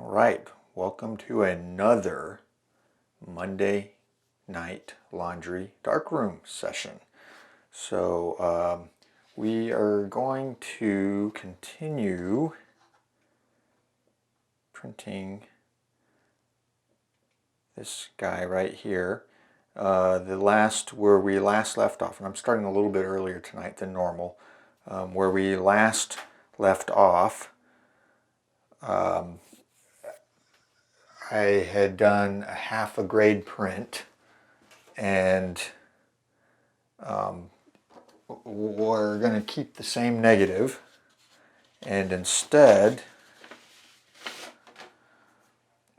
right, welcome to another Monday night laundry darkroom session. So we are going to continue printing this guy right here. Where we last left off, and I'm starting a little bit earlier tonight than normal, where we last left off, I had done a half a grade print, and we're going to keep the same negative, and instead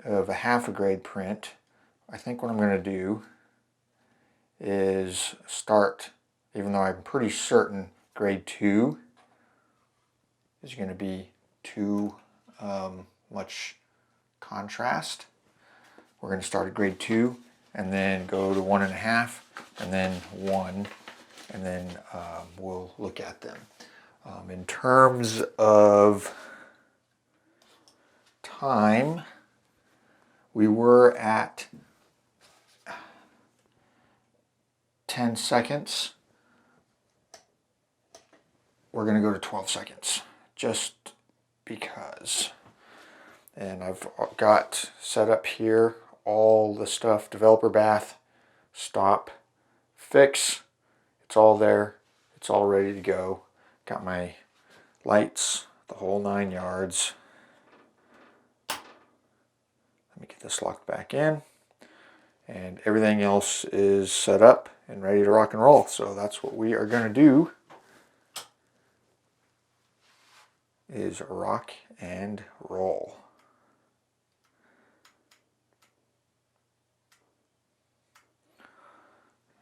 of a half a grade print, I think what I'm going to do is start, even though I'm pretty certain grade 2 is going to be too much contrast. We're going to start at grade 2 and then go to 1.5 and then 1, and then we'll look at them. In terms of time, we were at 10 seconds. We're going to go to 12 seconds just because. And I've got set up here all the stuff: developer bath, stop, fix. It's all there. It's all ready to go. Got my lights, the whole 9 yards. Let me get this locked back in. And everything else is set up and ready to rock and roll. So that's what we are going to do, is rock and roll.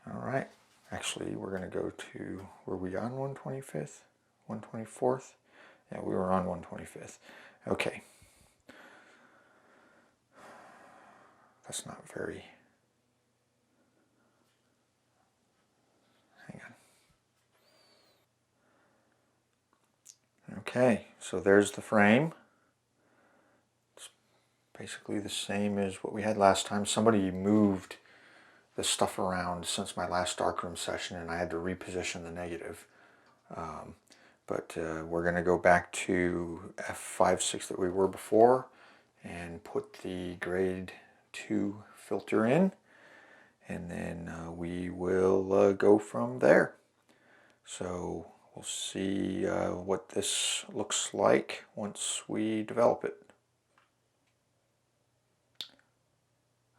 All right. Actually, we're going to go to, were we on 125th? 124th? Yeah, we were on 125th. Okay. That's not very... Hang on. Okay, so there's the frame. It's basically the same as what we had last time. Somebody moved this stuff around since my last darkroom session, and I had to reposition the negative. But we're going to go back to F5.6 that we were before and put the grade 2 filter in, and then we will go from there. So we'll see what this looks like once we develop it.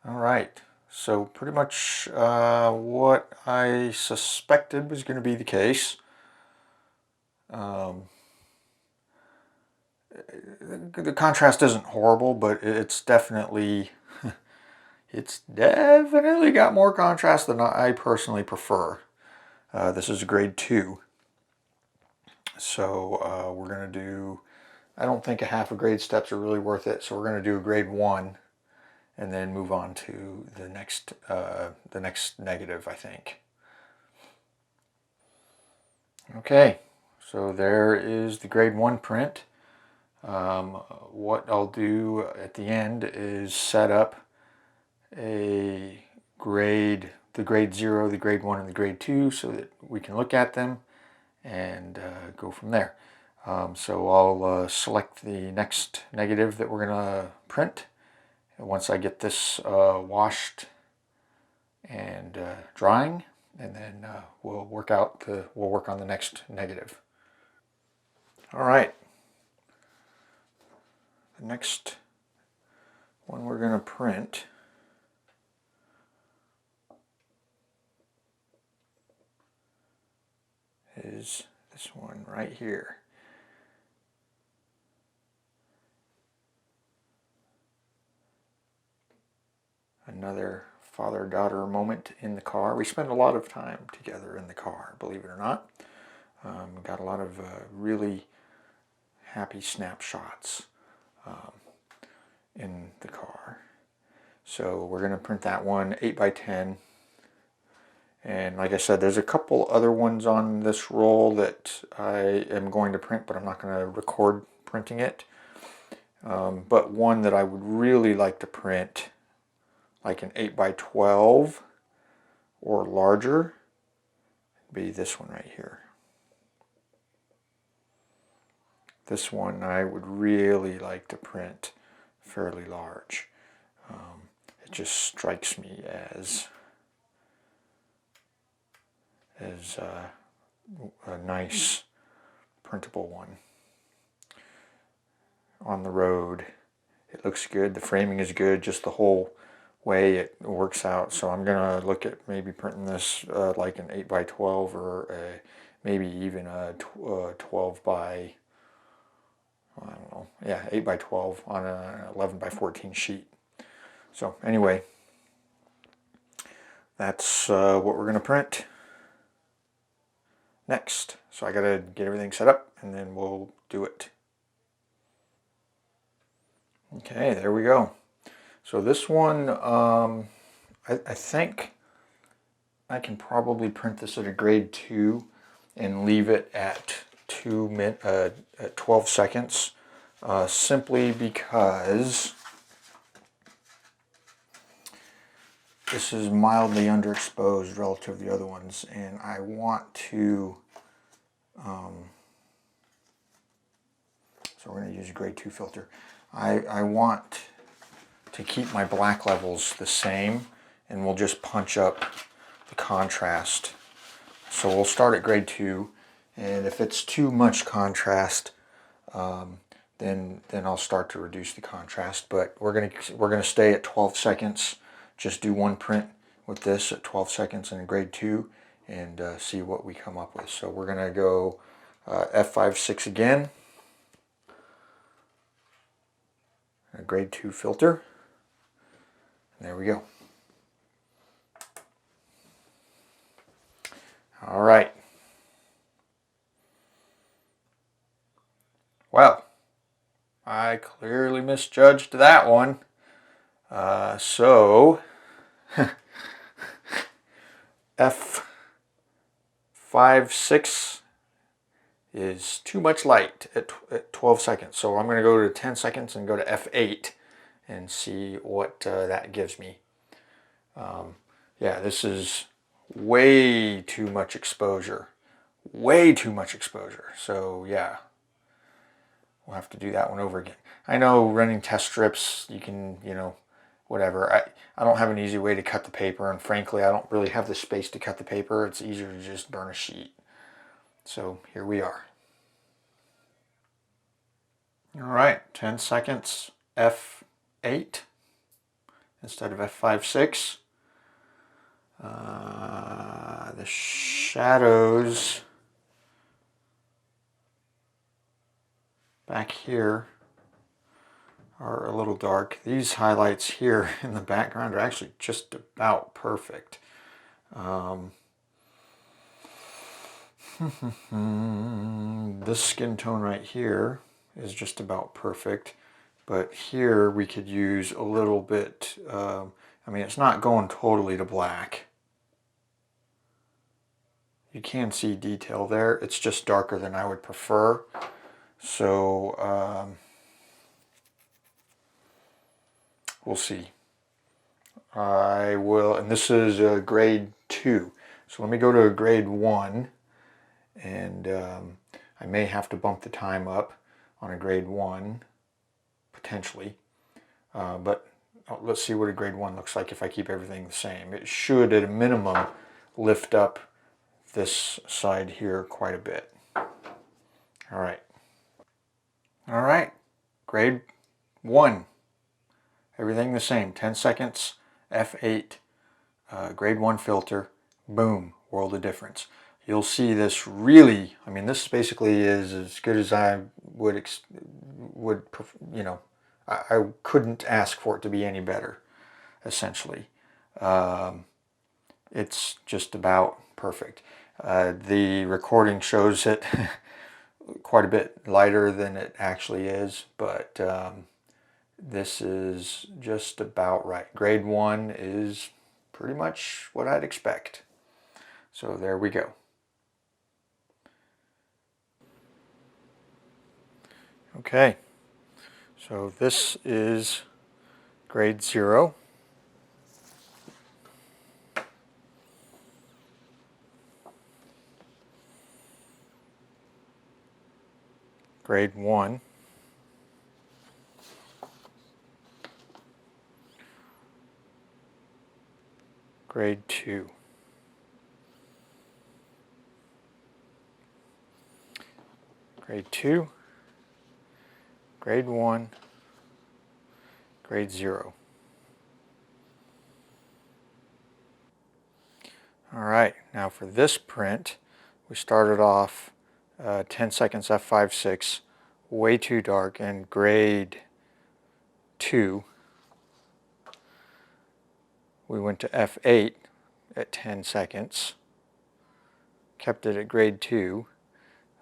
All right. So pretty much what I suspected was going to be the case. The contrast isn't horrible, but it's definitely got more contrast than I personally prefer. This is a grade 2. So we're going to do, I don't think a half a grade steps are really worth it, so we're going to do a grade 1. And then move on to the next negative, I think. Okay, so there is the grade 1 print. What I'll do at the end is set up the grade 0, the grade 1, and the grade 2 so that we can look at them and go from there. So I'll select the next negative that we're going to print. Once I get this washed and drying, and then we'll work on the next negative. All right. The next one we're going to print is this one right here. Another father-daughter moment in the car. We spend a lot of time together in the car, believe it or not. Got a lot of really happy snapshots in the car. So we're going to print that one 8x10. And like I said, there's a couple other ones on this roll that I am going to print, but I'm not going to record printing it. but one that I would really like to print, like an 8x12 or larger, would be this one right here. This one I would really like to print fairly large. It just strikes me as a nice printable one. On the road, it looks good. The framing is good, just the whole way it works out. So I'm gonna look at maybe printing this like an 8x12 or maybe even a 12 by, I don't know, yeah, 8x12 on an 11x14 sheet. So anyway, that's what we're gonna print next. So I gotta get everything set up and then we'll do it. Okay, there we go. So this one, I think I can probably print this at a grade 2 and leave it at 12 seconds, simply because this is mildly underexposed relative to the other ones, and I want to, so we're going to use a grade 2 filter. I want to keep my black levels the same, and we'll just punch up the contrast. So we'll start at grade 2, and if it's too much contrast, then I'll start to reduce the contrast. But we're gonna stay at 12 seconds. Just do one print with this at 12 seconds in grade 2, and see what we come up with. So we're gonna go F5.6 again, a grade 2 filter. There we go. All right. Well, I clearly misjudged that one. So F5.6 is too much light at 12 seconds. So I'm going to go to 10 seconds and go to F8 and see what that gives me. Yeah, this is way too much exposure. Way too much exposure. So yeah, we'll have to do that one over again. I know running test strips, you can, whatever. I don't have an easy way to cut the paper, and frankly, I don't really have the space to cut the paper. It's easier to just burn a sheet. So here we are. All right, 10 seconds, F8 instead of F5.6. The shadows back here are a little dark. These highlights here in the background are actually just about perfect. This skin tone right here is just about perfect, but here we could use a little bit, I mean, it's not going totally to black. You can see detail there. It's just darker than I would prefer. So we'll see. I will, and this is a grade 2. So let me go to a grade 1, and I may have to bump the time up on a grade 1, potentially. But let's see what a grade 1 looks like if I keep everything the same. It should, at a minimum, lift up this side here quite a bit. All right. All right, grade 1. Everything the same, 10 seconds, F8, grade 1 filter, boom, world of difference. You'll see this really, I mean, this basically is as good as I would I couldn't ask for it to be any better, essentially. It's just about perfect. The recording shows it quite a bit lighter than it actually is, but this is just about right. Grade 1 is pretty much what I'd expect. So there we go. Okay, So this is grade 0. Grade 1. Grade 2. Grade 2. Grade 1. Grade 0. Alright, now for this print, we started off 10 seconds F5.6, way too dark, and grade 2. We went to F8 at 10 seconds, kept it at grade 2.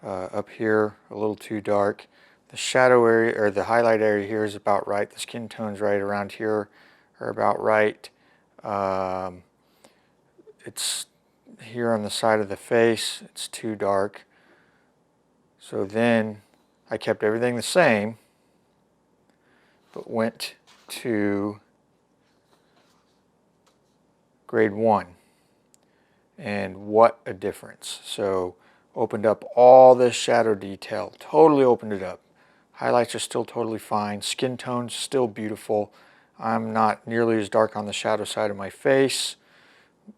Up here, a little too dark. The shadow area, or the highlight area here is about right. The skin tones right around here are about right. It's here on the side of the face, it's too dark. So then I kept everything the same, but went to grade 1. And what a difference. So opened up all this shadow detail, totally opened it up. Highlights are still totally fine. Skin tone's still beautiful. I'm not nearly as dark on the shadow side of my face.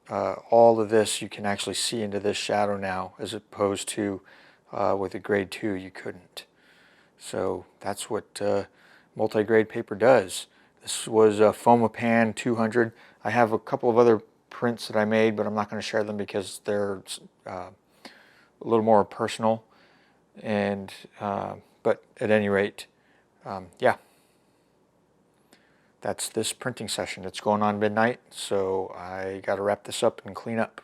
All of this, you can actually see into this shadow now, as opposed to with a grade 2 you couldn't. So that's what multi-grade paper does. This was a Fomapan 200. I have a couple of other prints that I made, but I'm not going to share them because they're a little more personal. And but at any rate, yeah, that's this printing session. It's going on midnight, so I got to wrap this up and clean up.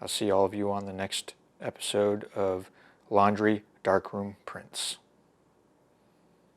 I'll see all of you on the next episode of Laundry Darkroom Prints.